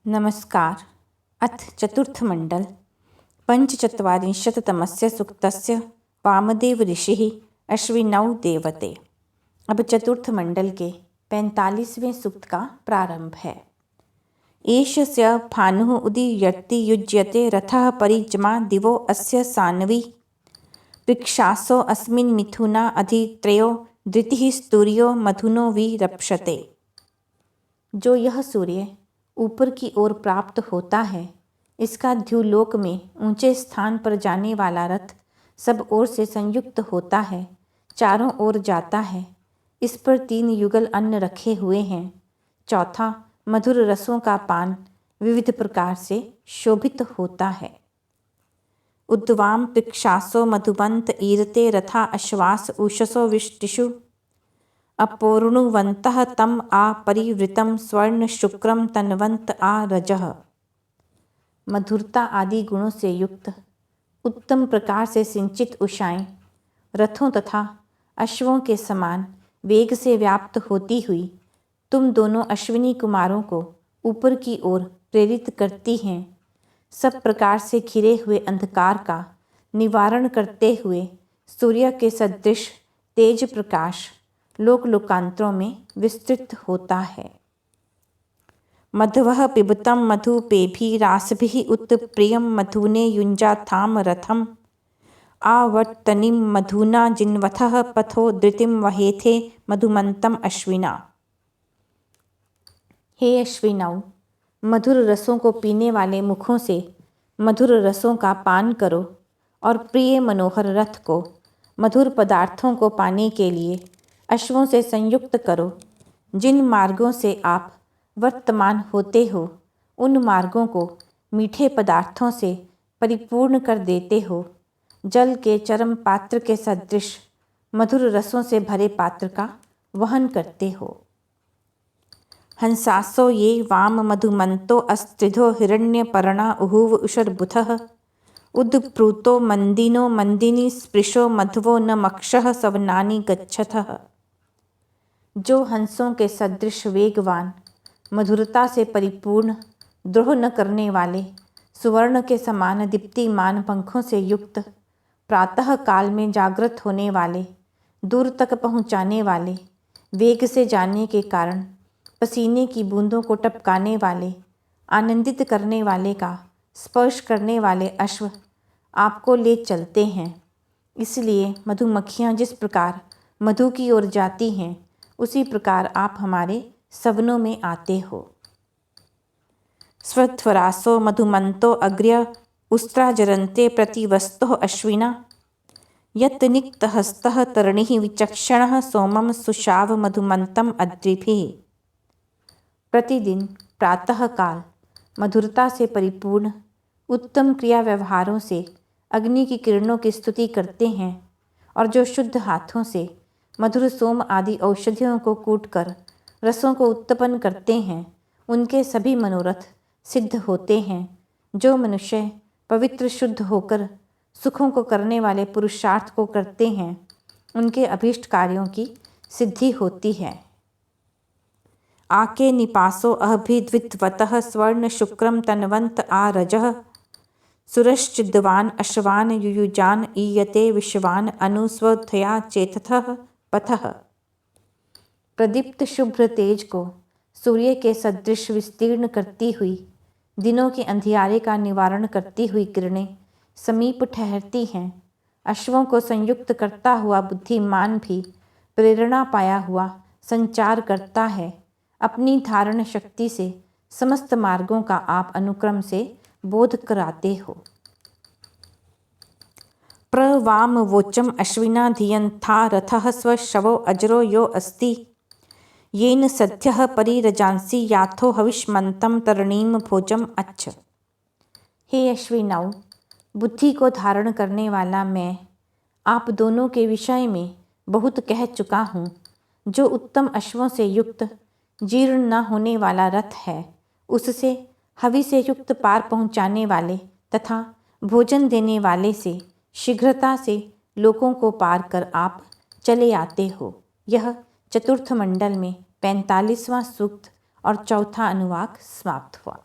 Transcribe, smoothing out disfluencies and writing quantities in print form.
नमस्कार। अथ चतुर्थमण्डल पञ्चचत्वारिंशत्तमस्य सूक्तस्य वामदेव ऋषिः अश्विनौ देवते। अब चतुर्थ मंडल के 45वें सूक्त का प्रारंभ है। एष स्य भानुः उदीयते युज्यते रथः परिजमा दिवो अस्य सान्वी वृक्षासो अस्मिन् मिथुना अधित्रयो धृतिः स्तूर्यो मधुनो विरप्स्यते। जो यह सूर्य ऊपर की ओर प्राप्त होता है, इसका द्युलोक में ऊंचे स्थान पर जाने वाला रथ सब ओर से संयुक्त होता है, चारों ओर जाता है। इस पर 3 युगल अन्न रखे हुए हैं। चौथा, मधुर रसों का पान विविध प्रकार से शोभित होता है। उद्वाम वृक्षासो मधुमंत ईरते रथा अश्वास उषसो विष्टिषु अपूर्णुवन्तः तम आ परिवृतम स्वर्ण शुक्रम तन्वंत आ रजः। मधुरता आदि गुणों से युक्त उत्तम प्रकार से सिंचित उषाएं रथों तथा अश्वों के समान वेग से व्याप्त होती हुई तुम दोनों अश्विनी कुमारों को ऊपर की ओर प्रेरित करती हैं। सब प्रकार से घिरे हुए अंधकार का निवारण करते हुए सूर्य के सदृश तेज प्रकाश लोक लोकांतरों में विस्तृत होता है। मधवः पिबतं मधुपेभिः रासभिः उत प्रियं मधुने युञ्जाथाम रथम आवर्तनीं मधुना जिन्वथः पथो धृतिं वहेथे मधुमंतम अश्विना। हे अश्विनौ, मधुर रसों को पीने वाले मुखों से मधुर रसों का पान करो और प्रिय मनोहर रथ को मधुर पदार्थों को पाने के लिए अश्वों से संयुक्त करो। जिन मार्गों से आप वर्तमान होते हो, उन मार्गों को मीठे पदार्थों से परिपूर्ण कर देते हो। जल के चरम पात्र के सदृश मधुर रसों से भरे पात्र का वहन करते हो। हंसासो ये वाम मधुमंतो अस्त्रिधो हिरण्यपर्णा उहुव उषर्बुधः उद्प्रूतो मंदिनो मंदिनी स्पृशो मधवो न मक्षः सवनानि गच्छथः। जो हंसों के सदृश वेगवान, मधुरता से परिपूर्ण, द्रोह न करने वाले, सुवर्ण के समान दीप्तिमान पंखों से युक्त, प्रातः काल में जागृत होने वाले, दूर तक पहुँचाने वाले, वेग से जाने के कारण पसीने की बूंदों को टपकाने वाले, आनंदित करने वाले का स्पर्श करने वाले अश्व आपको ले चलते हैं। इसलिए मधुमक्खियाँ जिस प्रकार मधु की ओर जाती हैं, उसी प्रकार आप हमारे सवनों में आते हो। स्वध्वरासो मधुमंतो अग्र्य उस्त्राजरन्ते प्रतिवस्तुः अश्विना यत्निक्तहस्तः तरणिः विचक्षणः सोमं सुषाव मधुमंतम अद्रिभिः। प्रतिदिन प्रातः काल मधुरता से परिपूर्ण उत्तम क्रिया व्यवहारों से अग्नि की किरणों की स्तुति करते हैं, और जो शुद्ध हाथों से मधुर सोम आदि औषधियों को कूटकर रसों को उत्पन्न करते हैं, उनके सभी मनोरथ सिद्ध होते हैं। जो मनुष्य पवित्र शुद्ध होकर सुखों को करने वाले पुरुषार्थ को करते हैं, उनके अभीष्ट कार्यों की सिद्धि होती है। आके निपासो अभिद्वित्वतः स्वर्ण शुक्रम तन्वंत आ रजः सुरश्चिद्वान अश्वान युयुजान ईयते विश्वान अनुस्वथया चेतथः पथः। प्रदीप्त शुभ्र तेज को सूर्य के सदृश विस्तीर्ण करती हुई, दिनों के अंधियारे का निवारण करती हुई किरणें समीप ठहरती हैं। अश्वों को संयुक्त करता हुआ बुद्धिमान भी प्रेरणा पाया हुआ संचार करता है। अपनी धारण शक्ति से समस्त मार्गों का आप अनुक्रम से बोध कराते हो। प्रवाम वोचम अश्विना धियंथा रथः स्वशवो अजरो यो अस्ति येन सद्यः परिरजांसि याथो हविष्मन्तं तरणीम भोजम अच्छ। हे अश्विनौ, बुद्धि को धारण करने वाला मैं आप दोनों के विषय में बहुत कह चुका हूँ। जो उत्तम अश्वों से युक्त जीर्ण न होने वाला रथ है, उससे हवि से युक्त पार पहुँचाने वाले तथा भोजन देने वाले से शीघ्रता से लोकों को पार कर आप चले आते हो। यह चतुर्थ मंडल में 45वां सूक्त और चौथा अनुवाक समाप्त हुआ।